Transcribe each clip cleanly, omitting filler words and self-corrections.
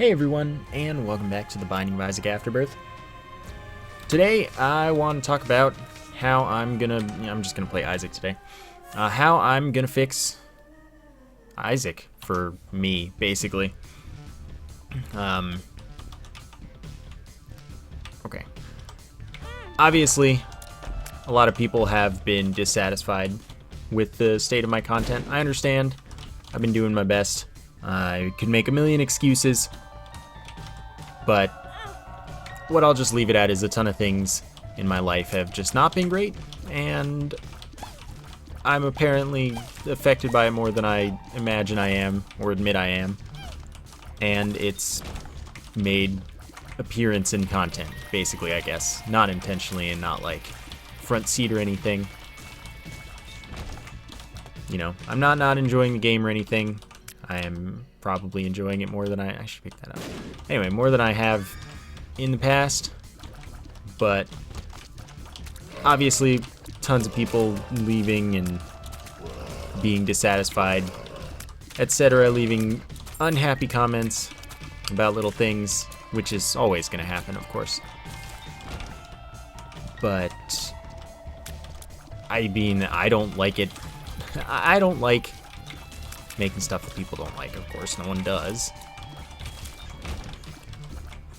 Hey everyone, and welcome back to the Binding of Isaac Afterbirth. Today, I want to talk about how I'm just gonna play Isaac today. How I'm gonna fix Isaac for me, basically. Okay. Obviously, a lot of people have been dissatisfied with the state of my content. I understand. I've been doing my best. I could make a million excuses, but what I'll just leave it at is a ton of things in my life have just not been great, and I'm apparently affected by it more than I imagine I am, or admit I am, and it's made appearance in content, basically, I guess. Not intentionally and not like front seat or anything. You know, I'm not enjoying the game or anything. I am probably enjoying it more than I should pick that up. Anyway, more than I have in the past, but obviously tons of people leaving and being dissatisfied, etc., leaving unhappy comments about little things, which is always going to happen, of course. But I mean, I don't like it. I don't like making stuff that people don't like, of course, no one does.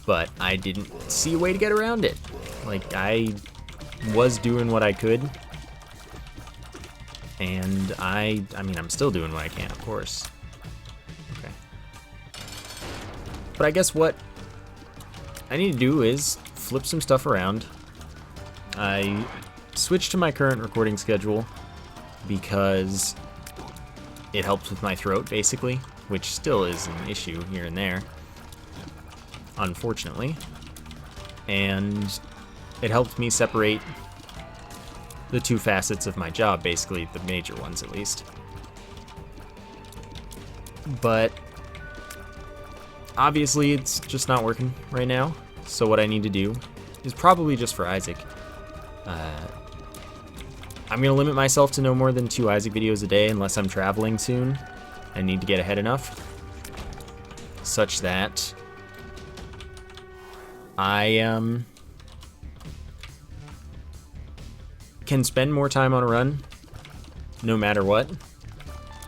But I didn't see a way to get around it. Like, I was doing what I could. And I mean, I'm still doing what I can, of course. Okay. But I guess what I need to do is flip some stuff around. I switched to my current recording schedule because it helps with my throat, basically, which still is an issue here and there, unfortunately. And it helped me separate the two facets of my job, basically, the major ones at least. But obviously it's just not working right now, so what I need to do is probably just for Isaac. I'm going to limit myself to no more than 2 Isaac videos a day unless I'm traveling soon and need to get ahead enough such that I can spend more time on a run no matter what.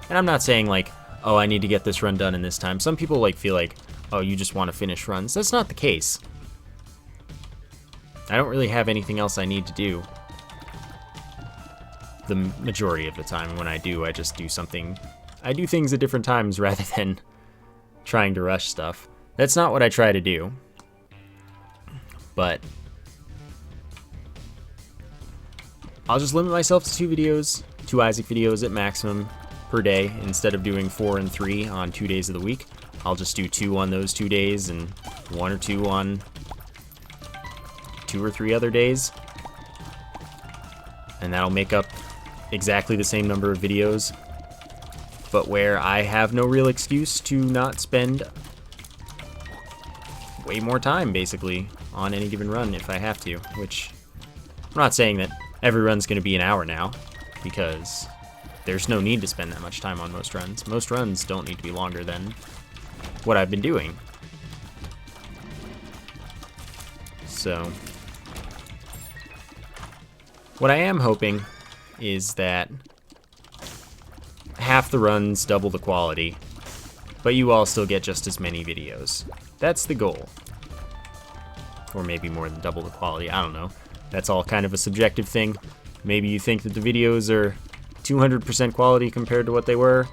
And I'm not saying like, oh, I need to get this run done in this time. Some people like feel like, oh, you just want to finish runs. That's not the case. I don't really have anything else I need to do the majority of the time. When I do, I just do something. I do things at different times rather than trying to rush stuff. That's not what I try to do. But I'll just limit myself to 2 videos, 2 Isaac videos at maximum per day. Instead of doing 4 and 3 on 2 days of the week, I'll just do 2 on those 2 days and 1 or 2 on 2 or 3 other days. And that'll make up exactly the same number of videos, but where I have no real excuse to not spend way more time, basically, on any given run if I have to, which I'm not saying that every run's going to be an hour now, because there's no need to spend that much time on most runs. Most runs don't need to be longer than what I've been doing. So what I am hoping is that half the runs double the quality, but you all still get just as many videos. That's the goal. Or maybe more than double the quality, I don't know. That's all kind of a subjective thing. Maybe you think that the videos are 200% quality compared to what they were.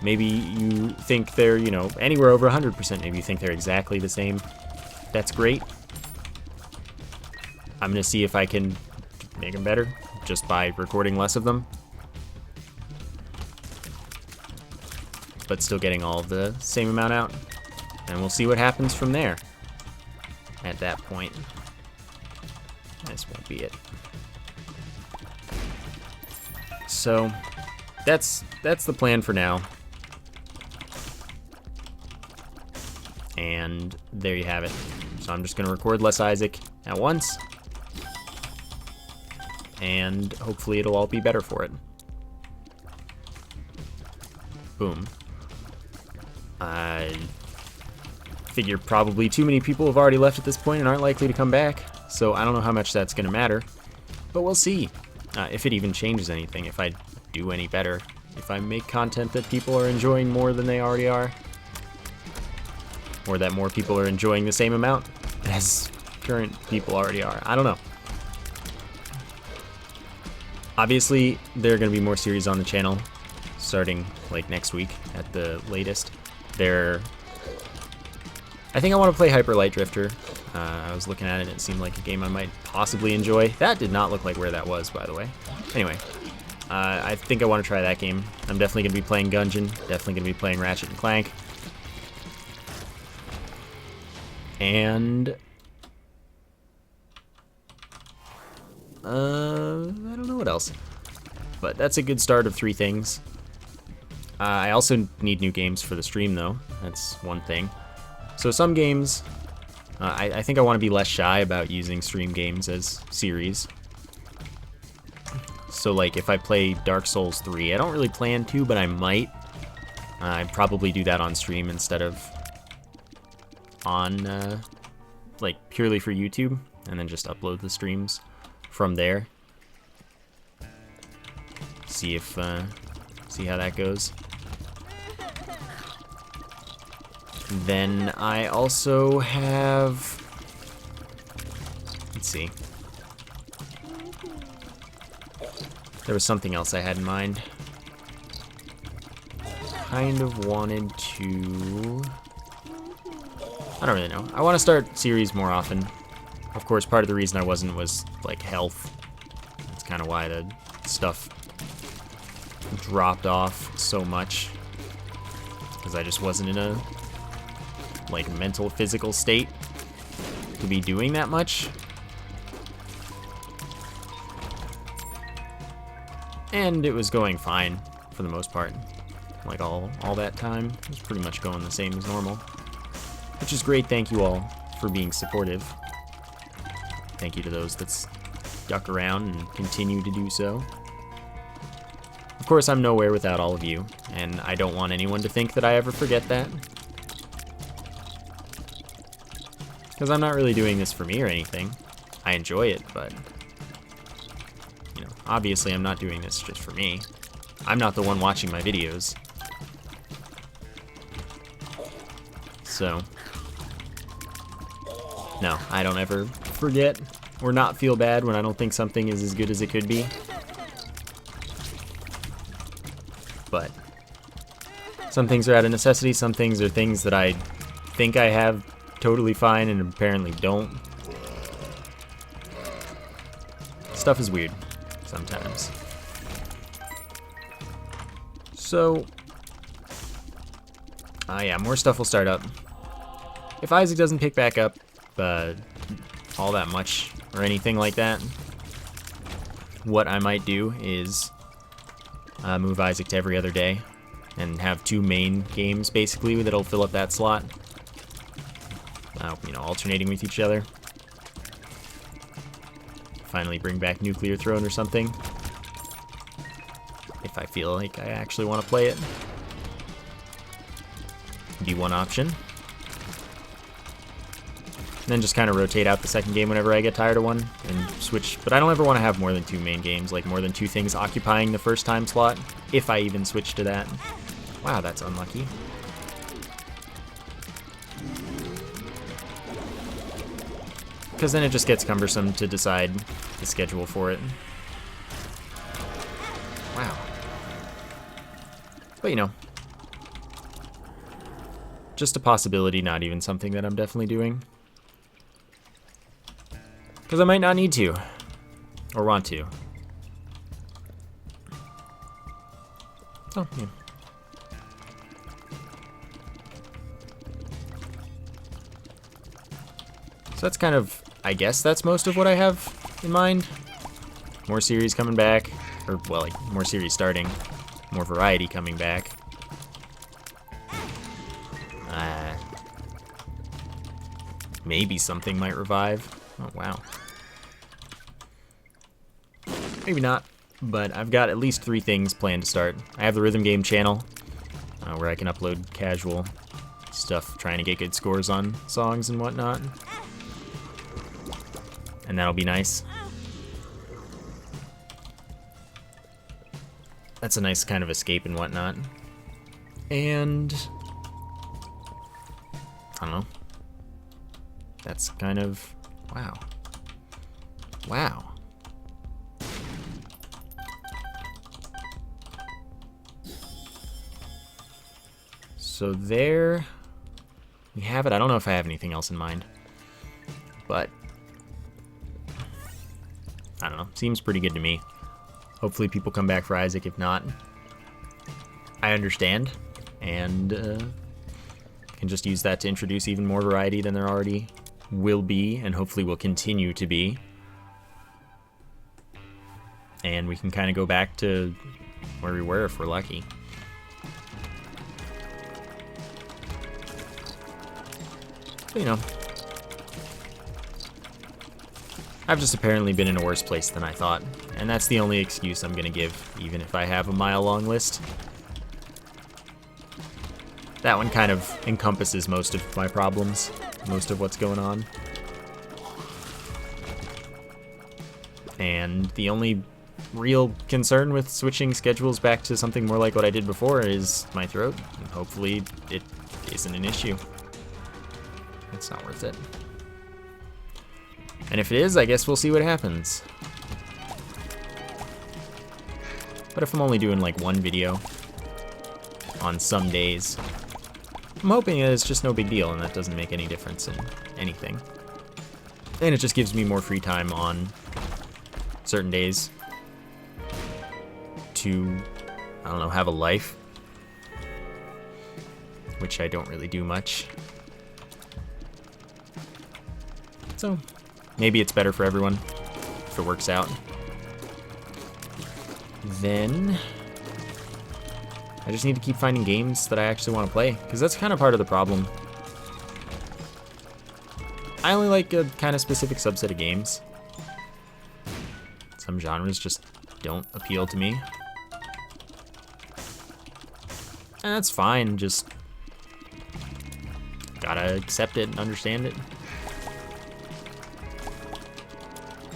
Maybe you think they're, you know, anywhere over 100%. Maybe you think they're exactly the same. That's great. I'm going to see if I can make them better just by recording less of them, but still getting all of the same amount out, and we'll see what happens from there. At that point, this won't be it. So that's the plan for now, and there you have it. So I'm just going to record less Isaac at once, and hopefully it'll all be better for it. Boom. figure probably too many people have already left at this point and aren't likely to come back, so I don't know how much that's going to matter. But we'll see if it even changes anything, if I do any better, if I make content that people are enjoying more than they already are, or that more people are enjoying the same amount as current people already are. I don't know. Obviously, there are going to be more series on the channel starting like next week at the latest. I think I want to play Hyper Light Drifter. I was looking at it and it seemed like a game I might possibly enjoy. That did not look like where that was, by the way. Anyway, I think I want to try that game. I'm definitely going to be playing Gungeon, definitely going to be playing Ratchet and Clank. And I don't know what else. But that's a good start of 3 things. I also need new games for the stream, though. That's one thing. So some games, I think I want to be less shy about using stream games as series. So like if I play Dark Souls 3, I don't really plan to, but I might. I'd probably do that on stream instead of on like purely for YouTube, and then just upload the streams from there. See if see how that goes. Then I also have, let's see, there was something else I had in mind. Kind of wanted to, I don't really know. I want to start series more often. Of course, part of the reason I wasn't was like health. That's kind of why the stuff dropped off so much, because I just wasn't in a like mental, physical state to be doing that much. And it was going fine for the most part. Like all that time, it was pretty much going the same as normal. Which is great. Thank you all for being supportive. Thank you to those that stuck around and continue to do so. Of course, I'm nowhere without all of you, and I don't want anyone to think that I ever forget that. Because I'm not really doing this for me or anything. I enjoy it, but, you know, obviously I'm not doing this just for me. I'm not the one watching my videos. So, no, I don't ever forget or not feel bad when I don't think something is as good as it could be. But some things are out of necessity, some things are things that I think I have totally fine and apparently don't. Stuff is weird sometimes. So, yeah, more stuff will start up. If Isaac doesn't pick back up all that much or anything like that, what I might do is move Isaac to every other day and have 2 main games basically that'll fill up that slot. You know, alternating with each other. Finally bring back Nuclear Throne or something, if I feel like I actually want to play it. Be one option. And then just kind of rotate out the second game whenever I get tired of one and switch. But I don't ever want to have more than 2 main games, like more than 2 things occupying the first time slot, if I even switch to that. Wow, that's unlucky. Because then it just gets cumbersome to decide the schedule for it. Wow. But you know, just a possibility, not even something that I'm definitely doing. Because I might not need to, or want to. Oh, yeah. So that's kind of, I guess that's most of what I have in mind. More series coming back, or well, like more series starting, more variety coming back. Maybe something might revive. Oh, wow. Maybe not, but I've got at least 3 things planned to start. I have the Rhythm Game channel, where I can upload casual stuff, trying to get good scores on songs and whatnot. And that'll be nice. That's a nice kind of escape and whatnot. And I don't know. That's kind of, wow. Wow. So there we have it. I don't know if I have anything else in mind, but I don't know. Seems pretty good to me. Hopefully people come back for Isaac. If not, I understand, and can just use that to introduce even more variety than there already will be, and hopefully will continue to be. And we can kind of go back to where we were if we're lucky. But, you know, I've just apparently been in a worse place than I thought, and that's the only excuse I'm gonna give, even if I have a mile-long list. That one kind of encompasses most of my problems, most of what's going on. And the only real concern with switching schedules back to something more like what I did before is my throat, and hopefully it isn't an issue. It's not worth it. And if it is, I guess we'll see what happens. But if I'm only doing like one video on some days, I'm hoping that it's just no big deal and that doesn't make any difference in anything. And it just gives me more free time on certain days to, I don't know, have a life, which I don't really do much. So maybe it's better for everyone if it works out. Then I just need to keep finding games that I actually want to play, because that's kind of part of the problem. I only like a kind of specific subset of games. Some genres just don't appeal to me. And that's fine, just gotta accept it and understand it.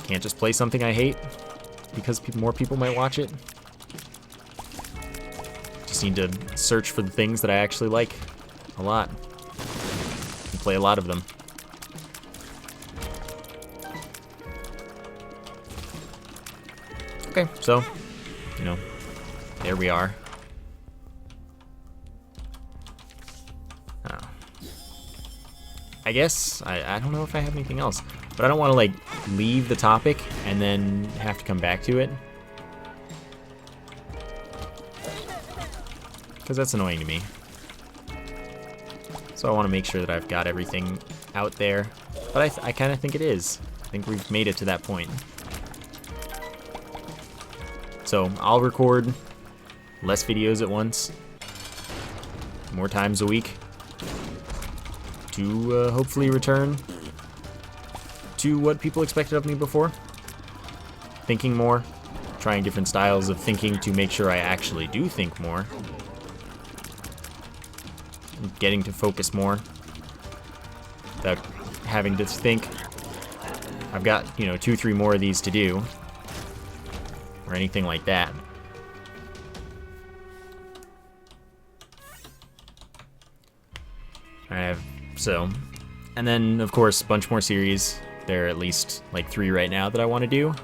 Can't just play something I hate because more people might watch it. Just need to search for the things that I actually like a lot and play a lot of them. Okay, so, you know, there we are. I guess, I don't know if I have anything else, but I don't want to, like, leave the topic and then have to come back to it, because that's annoying to me. So I want to make sure that I've got everything out there, but I kind of think it is. I think we've made it to that point. So I'll record less videos at once, more times a week, to hopefully return to what people expected of me before. Thinking more, trying different styles of thinking to make sure I actually do think more. Getting to focus more without having to think I've got, you know, 2-3 more of these to do or anything like that. And then of course a bunch more series. There are at least like 3 right now that I want to do.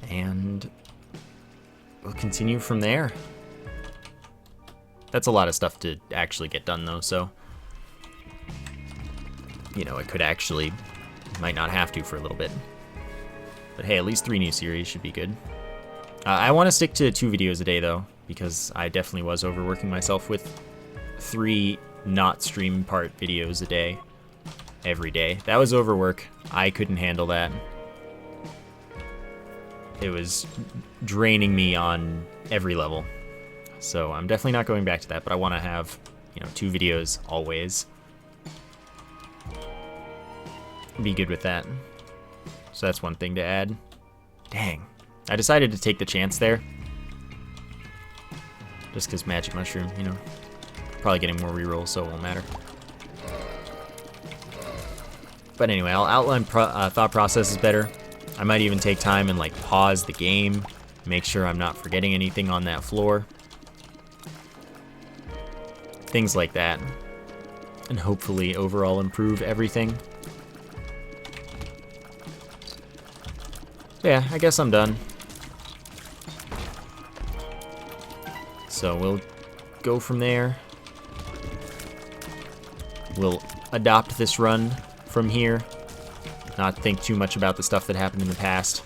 And we'll continue from there. That's a lot of stuff to actually get done though, so you know, it could actually, might not have to for a little bit. But hey, at least 3 new series should be good. I want to stick to 2 videos a day though, because I definitely was overworking myself with 3 not stream part videos a day every day. That was overwork. I couldn't handle that. It was draining me on every level. So I'm definitely not going back to that, but I want to have, you know, 2 videos always. Be good with that. So that's one thing to add. Dang. I decided to take the chance there. Just because magic mushroom, you know. Probably getting more rerolls, so it won't matter. But anyway, I'll outline thought processes better. I might even take time and like pause the game, make sure I'm not forgetting anything on that floor. Things like that. And hopefully overall improve everything. Yeah, I guess I'm done. So we'll go from there. We'll adopt this run from here. Not think too much about the stuff that happened in the past.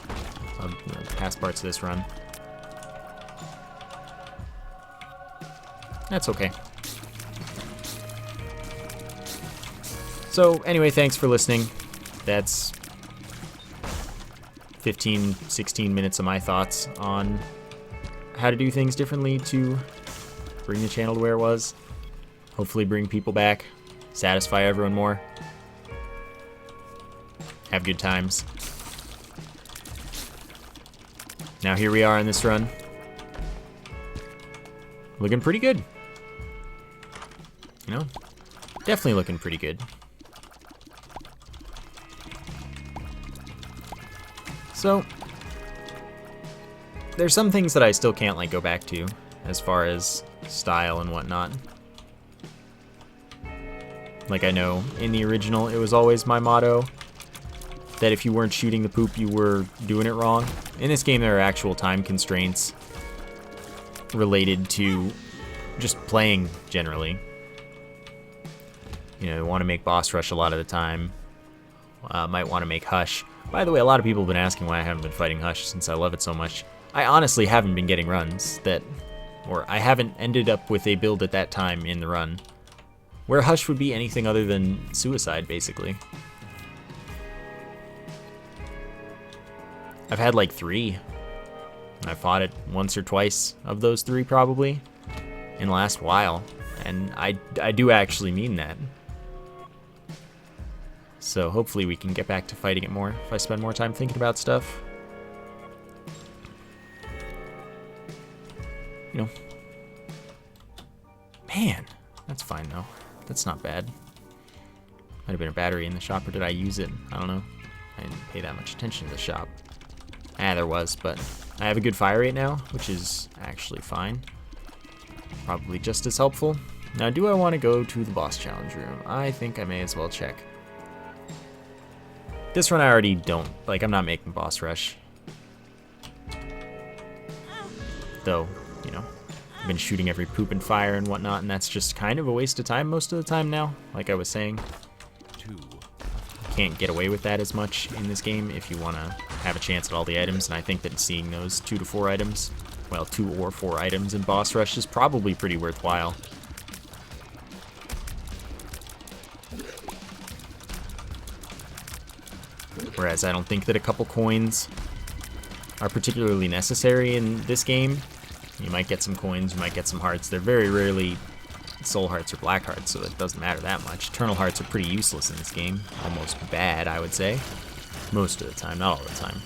Past parts of this run. That's okay. So anyway, thanks for listening. That's 15, 16 minutes of my thoughts on how to do things differently to bring the channel to where it was. Hopefully bring people back, satisfy everyone more, have good times. Now here we are on this run. Looking pretty good. You know, definitely looking pretty good. So, there's some things that I still can't like go back to as far as style and whatnot. Like I know in the original it was always my motto that if you weren't shooting the poop you were doing it wrong. In this game there are actual time constraints related to just playing generally. You know, you want to make boss rush a lot of the time. Might want to make Hush. By the way, a lot of people have been asking why I haven't been fighting Hush since I love it so much. I honestly haven't been getting runs that, or I haven't ended up with a build at that time in the run where Hush would be anything other than suicide, basically. I've had like 3. I fought it once or twice of those 3 probably in the last while, and I do actually mean that. So hopefully we can get back to fighting it more if I spend more time thinking about stuff. You know. Man, that's fine though. That's not bad. Might have been a battery in the shop, or did I use it? I don't know. I didn't pay that much attention to the shop. There was, but I have a good fire rate now, which is actually fine. Probably just as helpful. Now, do I want to go to the boss challenge room? I think I may as well check. This run I already don't, like, I'm not making boss rush. Though, you know, I've been shooting every poop and fire and whatnot, and that's just kind of a waste of time most of the time now, like I was saying. Can't get away with that as much in this game if you want to have a chance at all the items, and I think that seeing those 2 to 4 items, well, 2 or 4 items in boss rush is probably pretty worthwhile. Whereas I don't think that a couple coins are particularly necessary in this game. You might get some coins, you might get some hearts. They're very rarely soul hearts or black hearts, so it doesn't matter that much. Eternal hearts are pretty useless in this game. Almost bad, I would say. Most of the time, not all the time.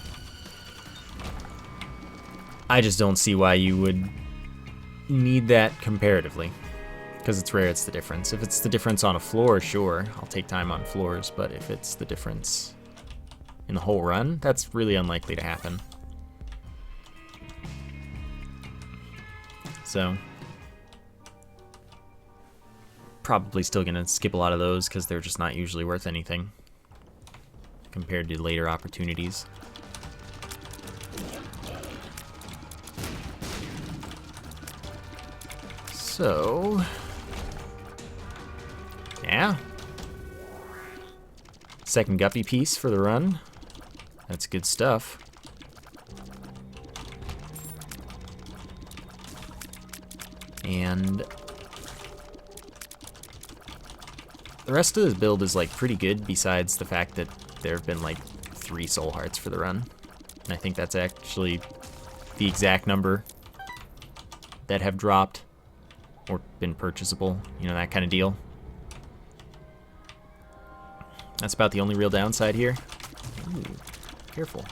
I just don't see why you would need that comparatively. Because it's rare, it's the difference. If it's the difference on a floor, sure, I'll take time on floors, but if it's the difference in the whole run, that's really unlikely to happen. So, probably still gonna skip a lot of those because they're just not usually worth anything compared to later opportunities. So, yeah. Second guppy piece for the run. That's good stuff. And the rest of this build is like pretty good, besides the fact that there have been like 3 soul hearts for the run. And I think that's actually the exact number that have dropped or been purchasable, you know, that kind of deal. That's about the only real downside here. Ooh, careful.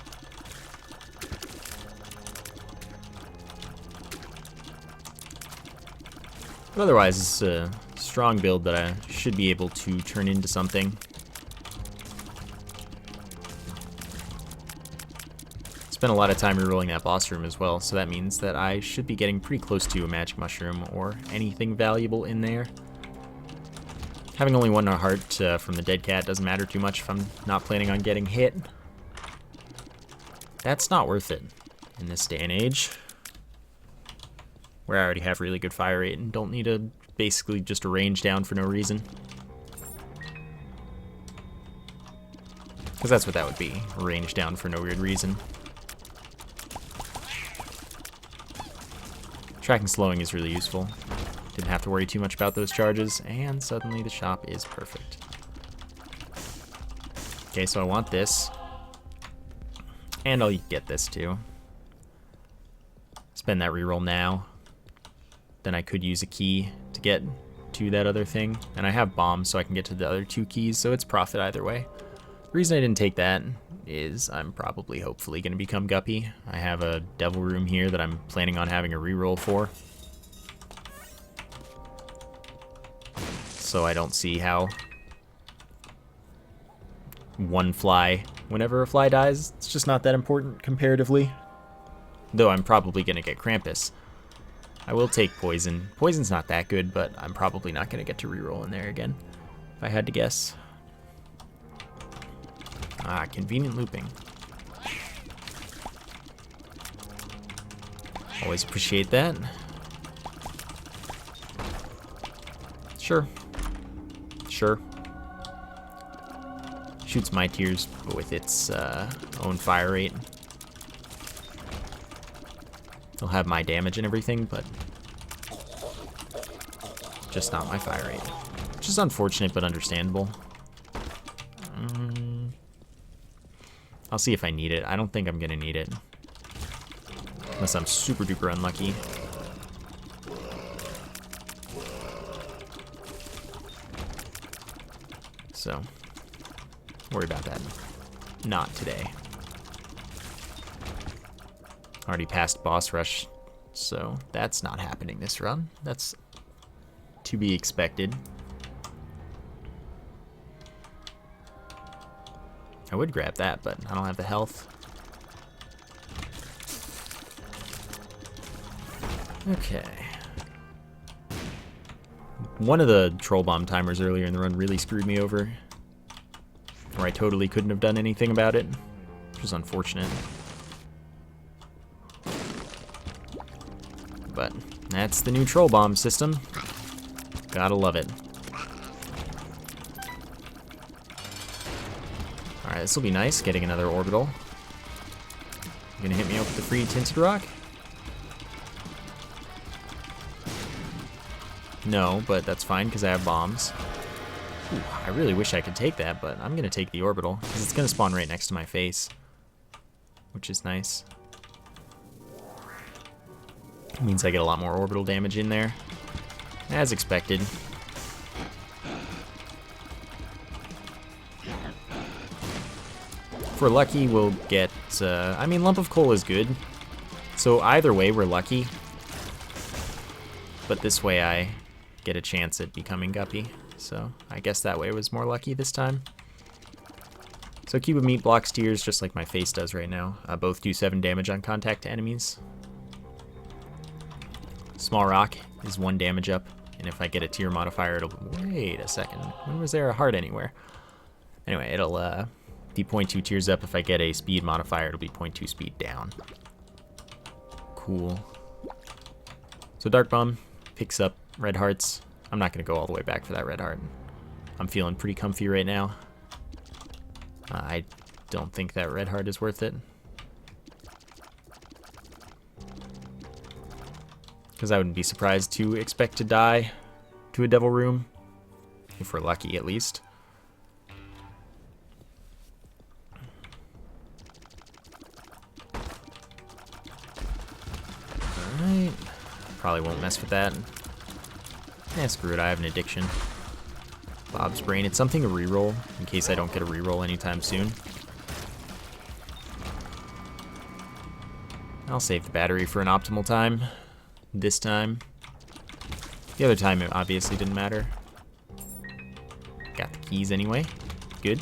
But otherwise, it's strong build that I should be able to turn into something. Spent a lot of time rerolling that boss room as well, so that means that I should be getting pretty close to a magic mushroom or anything valuable in there. Having only one heart from the dead cat doesn't matter too much if I'm not planning on getting hit. That's not worth it in this day and age, where I already have really good fire rate and don't need to basically just a range down for no reason. Because that's what that would be, a range down for no weird reason. Tracking slowing is really useful. Didn't have to worry too much about those charges, and suddenly the shop is perfect. Okay, so I want this. And I'll get this too. Spend that reroll now. Then I could use a key to get to that other thing. And I have bombs, so I can get to the other 2 keys, so it's profit either way. The reason I didn't take that is I'm probably, hopefully, going to become Guppy. I have a devil room here that I'm planning on having a reroll for. So I don't see how one fly, whenever a fly dies, it's just not that important comparatively. Though I'm probably going to get Krampus. I will take poison. Poison's not that good, but I'm probably not going to get to reroll in there again, if I had to guess. Ah, convenient looping. Always appreciate that. Sure. Sure. Shoots my tears, but with its own fire rate. It'll have my damage and everything, but just not my fire rate. Which is unfortunate, but understandable. I'll see if I need it. I don't think I'm gonna need it. Unless I'm super duper unlucky. So, worry about that. Not today. Already passed boss rush, so that's not happening this run. That's to be expected. I would grab that, but I don't have the health. Okay. One of the troll bomb timers earlier in the run really screwed me over, where I totally couldn't have done anything about it, which is unfortunate. But that's the new troll bomb system. Gotta love it. Alright, this will be nice, getting another orbital. You gonna hit me up with the free tinted rock? No, but that's fine because I have bombs. Ooh, I really wish I could take that, but I'm gonna take the orbital because it's gonna spawn right next to my face, which is nice. It means I get a lot more orbital damage in there, as expected. If we're lucky, we'll get, I mean, Lump of Coal is good. So either way, we're lucky. But this way I get a chance at becoming Guppy. So I guess that way was more lucky this time. So Cube of Meat blocks tears just like my face does right now. Both do 7 damage on contact to enemies. Small Rock is 1 damage up. And if I get a tier modifier, it'll... Wait a second. When was there a heart anywhere? Anyway, it'll be 0.2 tiers up. If I get a speed modifier, it'll be 0.2 speed down. Cool. So Dark Bomb picks up red hearts. I'm not going to go all the way back for that red heart. I'm feeling pretty comfy right now. I don't think that red heart is worth it. Because I wouldn't be surprised to expect to die to a devil room. If we're lucky, at least. Alright. Probably won't mess with that. Screw it, I have an addiction. Bob's Brain. It's something to reroll, in case I don't get a reroll anytime soon. I'll save the battery for an optimal time. This time. The other time it obviously didn't matter. Got the keys anyway. Good.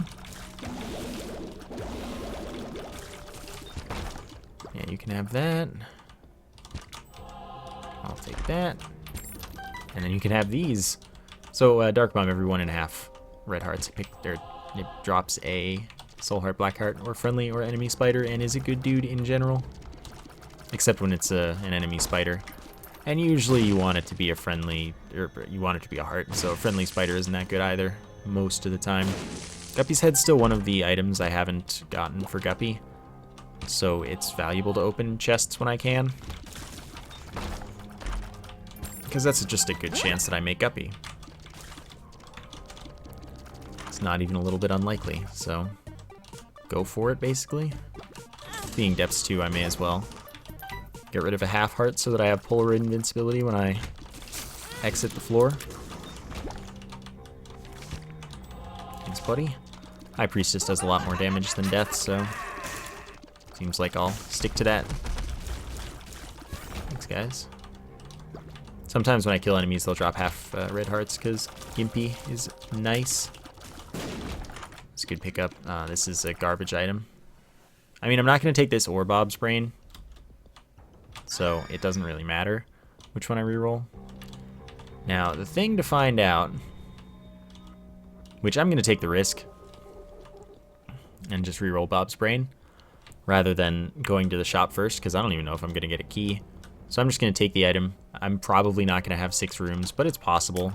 Yeah, you can have that. I'll take that. And then you can have these. So Dark Bomb every 1.5 red hearts. It drops a Soul Heart, Black Heart, or friendly or enemy spider, and is a good dude in general. Except when it's an enemy spider. And usually you want it to be a friendly, or you want it to be a heart, so a friendly spider isn't that good either, most of the time. Guppy's Head's still one of the items I haven't gotten for Guppy, so it's valuable to open chests when I can. Because that's just a good chance that I make Guppy. It's not even a little bit unlikely, so go for it, basically. Being Depths 2, I may as well. Get rid of a half heart so that I have polar invincibility when I exit the floor. Thanks, buddy. High Priestess does a lot more damage than Death, so seems like I'll stick to that. Thanks, guys. Sometimes when I kill enemies, they'll drop half red hearts because Gimpy is nice. It's a good pickup. This is a garbage item. I mean, I'm not going to take this or Bob's Brain, so it doesn't really matter which one I reroll. Now, the thing to find out, which I'm going to take the risk and just reroll Bob's Brain rather than going to the shop first, because I don't even know if I'm going to get a key. So I'm just going to take the item. I'm probably not going to have 6 rooms, but it's possible.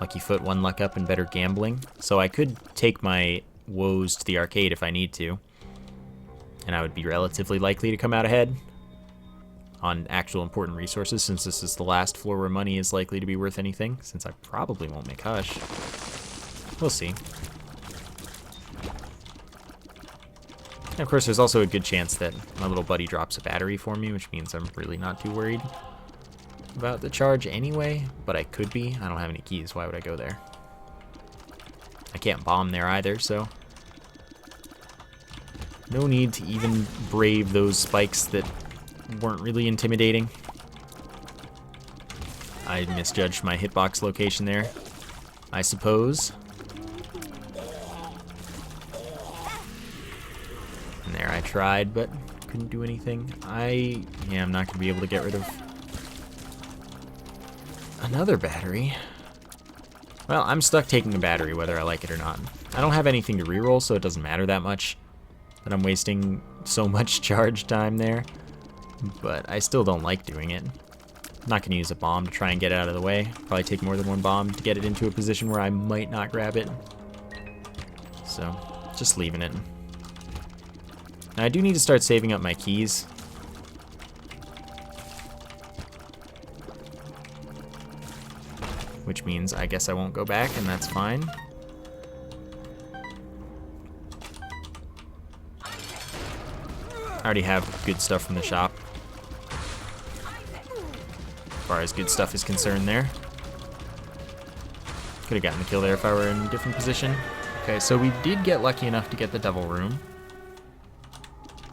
Lucky Foot, 1 luck up, and better gambling. So I could take my woes to the arcade if I need to, and I would be relatively likely to come out ahead on actual important resources, since this is the last floor where money is likely to be worth anything, since I probably won't make Hush. We'll see. And of course, there's also a good chance that my little buddy drops a battery for me, which means I'm really not too worried about the charge anyway, but I could be. I don't have any keys. Why would I go there? I can't bomb there either, so no need to even brave those spikes that weren't really intimidating. I misjudged my hitbox location there, I suppose. And there I tried, but couldn't do anything. Yeah, I'm not going to be able to get rid of another battery. Well, I'm stuck taking a battery whether I like it or not. I don't have anything to reroll, so it doesn't matter that much that I'm wasting so much charge time there. But I still don't like doing it. I'm not going to use a bomb to try and get it out of the way. Probably take more than 1 bomb to get it into a position where I might not grab it. So, just leaving it. Now, I do need to start saving up my keys. Which means I guess I won't go back, and that's fine. I already have good stuff from the shop. As far as good stuff is concerned there. Could have gotten the kill there if I were in a different position. Okay, so we did get lucky enough to get the Devil Room.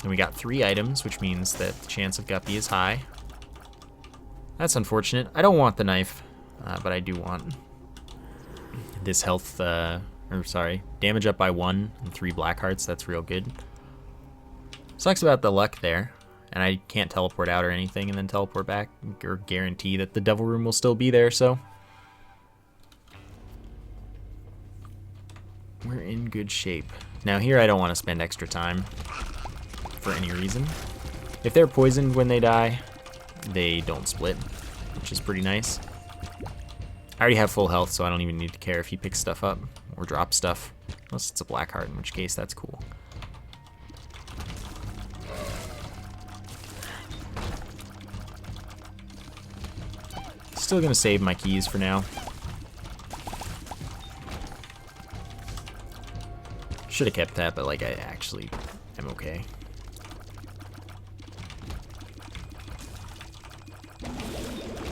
And we got 3 items, which means that the chance of Guppy is high. That's unfortunate. I don't want the knife, but I do want this health, damage up by 1 and 3 black hearts. That's real good. Sucks about the luck there, and I can't teleport out or anything and then teleport back or guarantee that the Devil Room will still be there, so we're in good shape. Now here I don't want to spend extra time for any reason. If they're poisoned when they die, they don't split, which is pretty nice. I already have full health, so I don't even need to care if he picks stuff up or drops stuff, unless it's a black heart, in which case that's cool. Still gonna save my keys for now. Should have kept that, but like I actually am okay.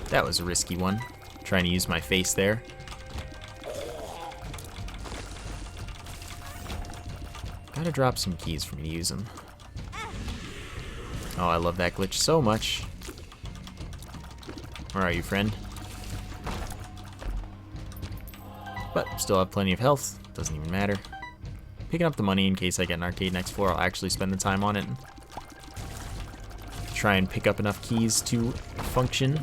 That was a risky one. Trying to use my face there. Gotta drop some keys for me to use them. Oh, I love that glitch so much. Where are you, friend? But still have plenty of health. Doesn't even matter. Picking up the money in case I get an arcade next floor. I'll actually spend the time on it. Try and pick up enough keys to function.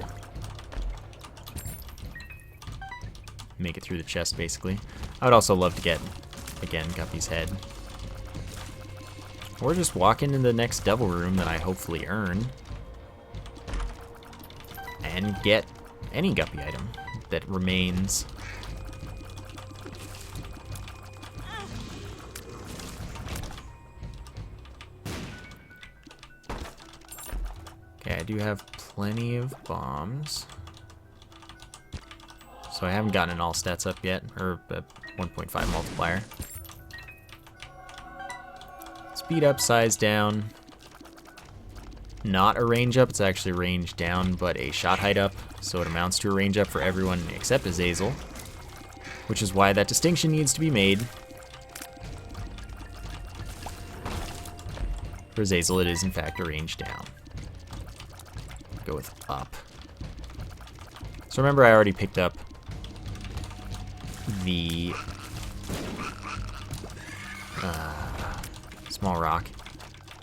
Make it through the chest, basically. I would also love to get, again, Guppy's head. Or just walk into the next devil room that I hopefully earn. And get any Guppy item that remains. Okay, I do have plenty of bombs. So I haven't gotten an all stats up yet, or a 1.5 multiplier. Speed up, size down. Not a range up, it's actually range down, but a shot height up. So it amounts to a range up for everyone except Azazel. Which is why that distinction needs to be made. For Azazel, it is in fact a range down. Go with up. So remember, I already picked up the small rock.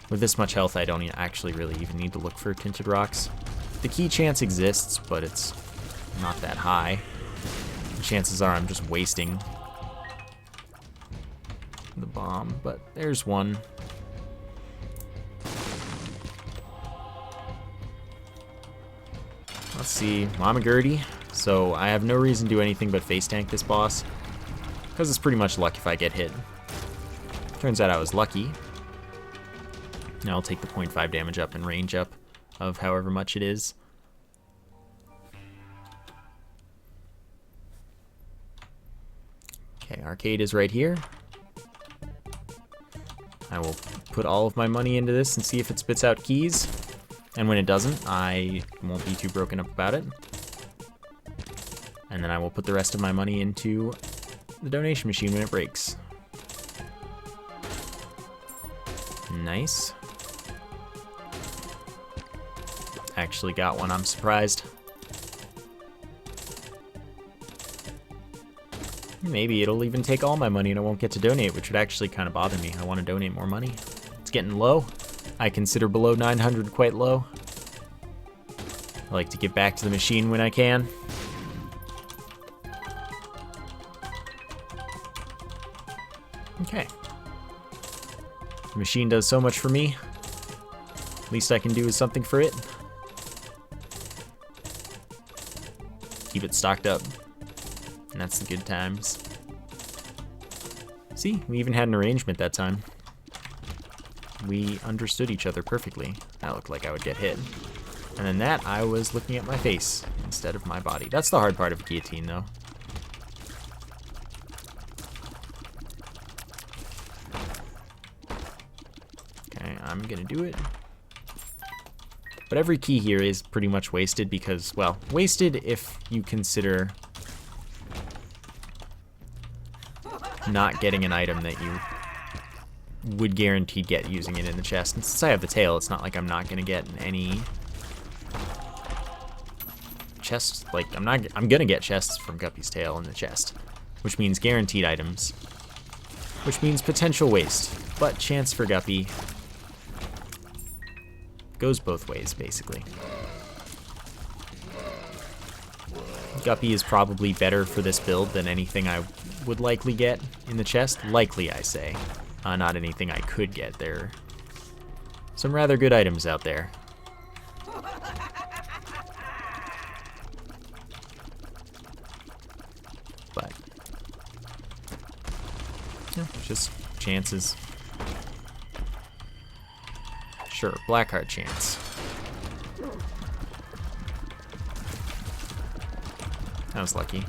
With this much health, I don't actually really even need to look for tinted rocks. The key chance exists, but it's not that high. The chances are I'm just wasting the bomb, but there's one. Let's see, Mama Gertie. So I have no reason to do anything but face tank this boss, because it's pretty much luck if I get hit. Turns out I was lucky. Now I'll take the 0.5 damage up and range up of however much it is. Okay, arcade is right here. I will put all of my money into this and see if it spits out keys. And when it doesn't, I won't be too broken up about it. And then I will put the rest of my money into the donation machine when it breaks. Nice. Actually got one, I'm surprised. Maybe it'll even take all my money and I won't get to donate, which would actually kind of bother me. I want to donate more money. It's getting low. I consider below 900 quite low. I like to get back to the machine when I can. Okay. The machine does so much for me. Least I can do is something for it. Keep it stocked up. And that's the good times. See, we even had an arrangement that time. We understood each other perfectly. That looked like I would get hit. And then that, I was looking at my face instead of my body. That's the hard part of a guillotine, though. Okay, I'm gonna do it. But every key here is pretty much wasted because, well, wasted if you consider not getting an item that you would guaranteed get using it in the chest. And since I have the tail, it's not like I'm not gonna get any chests. Like I'm gonna get chests from Guppy's tail in the chest, which means guaranteed items, which means potential waste, but chance for Guppy. Goes both ways, basically. Guppy is probably better for this build than anything I would likely get in the chest. Likely, I say. Not anything I could get. There are some rather good items out there. But, yeah, just chances. Sure, Blackheart chance. That was lucky.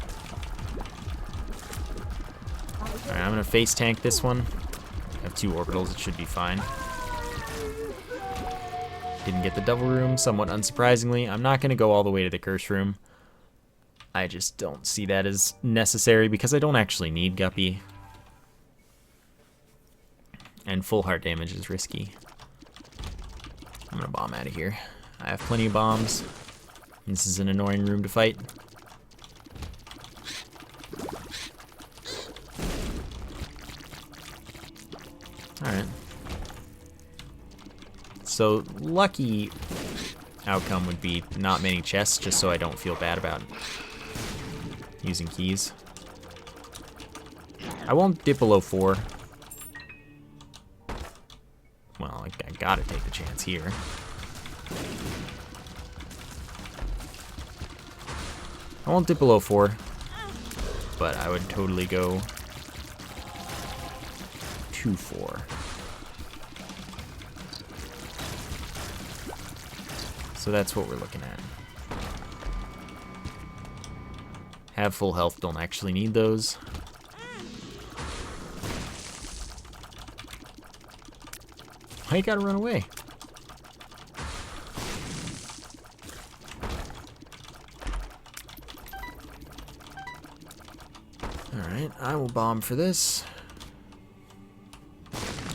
Alright, I'm gonna face tank this one. I have 2 orbitals, it should be fine. Didn't get the double room, somewhat unsurprisingly. I'm not gonna go all the way to the curse room. I just don't see that as necessary because I don't actually need Guppy. And full heart damage is risky. I'm gonna bomb out of here. I have plenty of bombs. This is an annoying room to fight. Alright. So, lucky outcome would be not many chests, just so I don't feel bad about using keys. I won't dip below 4. Well, I gotta take the chance here. I won't dip below 4, but I would totally go to 4. So that's what we're looking at. Have full health, don't actually need those. Why you gotta run away? Alright, I will bomb for this.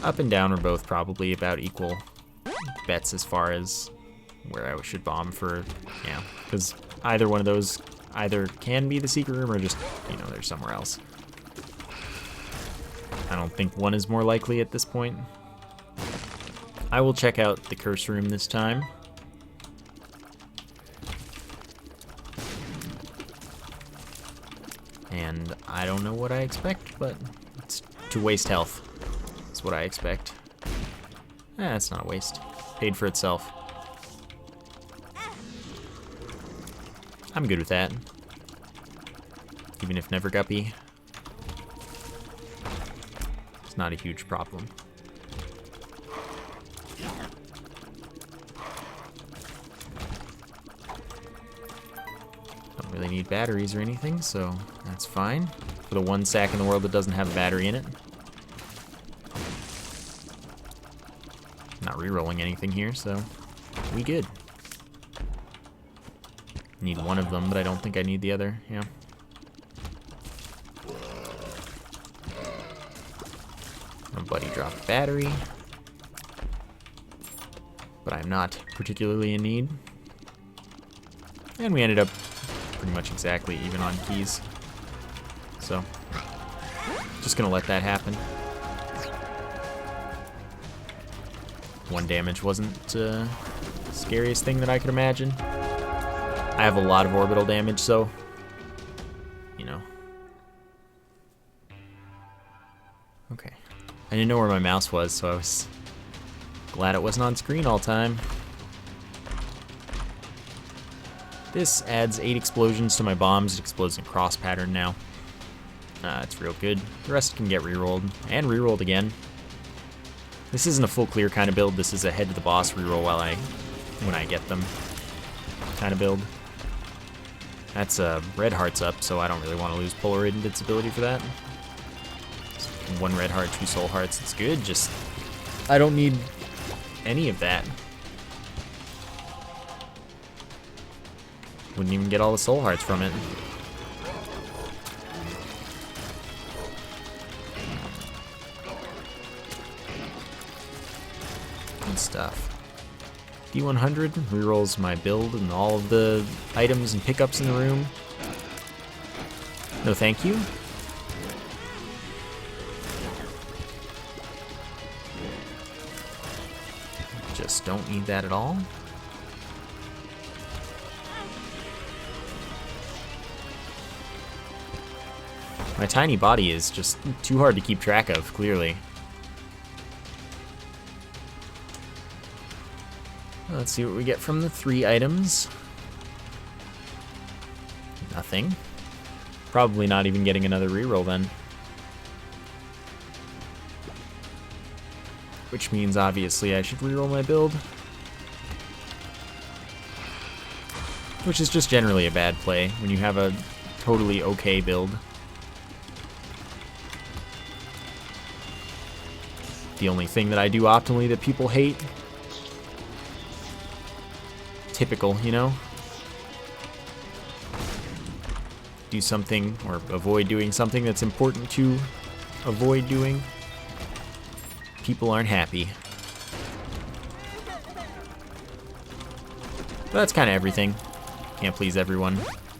Up and down are both probably about equal bets as far as where I should bomb for, yeah, because either one of those either can be the secret room or just, you know, they're somewhere else. I don't think one is more likely at this point. I will check out the curse room this time. And I don't know what I expect, but it's to waste health. That's what I expect. It's not a waste. Paid for itself. I'm good with that. Even if never guppy, it's not a huge problem. Don't really need batteries or anything, so that's fine. For the one sack in the world that doesn't have a battery in it. Not re-rolling anything here, so we good. Need one of them, but I don't think I need the other, yeah. My buddy dropped battery. But I'm not particularly in need. And we ended up pretty much exactly even on keys. So, just gonna let that happen. 1 damage wasn't the scariest thing that I could imagine. I have a lot of orbital damage, so, you know. Okay. I didn't know where my mouse was, so I was glad it wasn't on screen all the time. This adds 8 explosions to my bombs. It explodes in cross pattern now. It's real good. The rest can get rerolled, and rerolled again. This isn't a full clear kind of build. This is a head to the boss reroll when I get them kind of build. That's red hearts up, so I don't really want to lose Polaroid invincibility for that. So 1 red heart, 2 soul hearts, it's good, just I don't need any of that. Wouldn't even get all the soul hearts from it. Good stuff. D100 rerolls my build and all of the items and pickups in the room. No thank you. Just don't need that at all. My tiny body is just too hard to keep track of, clearly. Let's see what we get from the 3 items. Nothing. Probably not even getting another reroll then. Which means obviously I should reroll my build. Which is just generally a bad play when you have a totally okay build. The only thing that I do optimally that people hate. Typical, you know? Do something or avoid doing something that's important to avoid doing. People aren't happy. But that's kind of everything. Can't please everyone.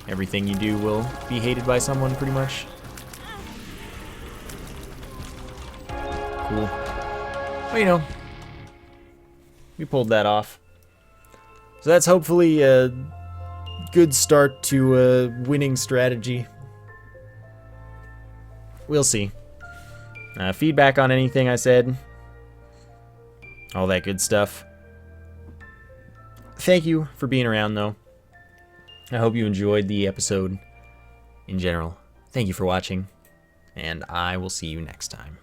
Everything you do will be hated by someone, pretty much. Cool. Well, you know, we pulled that off. So that's hopefully a good start to a winning strategy. We'll see. Feedback on anything I said. All that good stuff. Thank you for being around, though. I hope you enjoyed the episode in general. Thank you for watching, and I will see you next time.